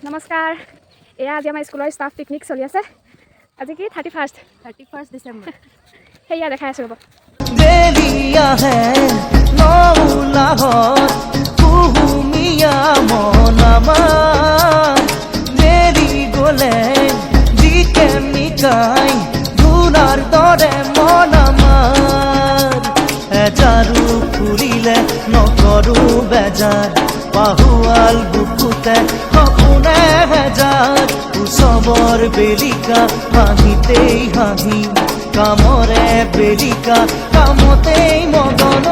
নমস্কাৰ এয়া আজি আমাৰ স্কুলৰ ষ্টাফ পিকনিক চলি আছে আজি কি 31 ডিচেম্বৰ সেয়া দেখাই আছোঁ ৰ'ব দেলিয়া হে নৌলাহত কুহুমিয়া মনামা দেলি গলে দিকে মিকাই ধুলাৰ দৰে মনামাৰ এজাৰু ফুৰিলে নকৰো বেজাৰ পাহুৱাল বুকুতে সপোনে হেজাৰ উৎসৱৰ বেলিকা হাঁহিতেই হাঁহি কামৰে বেলিকা কামতেই মদন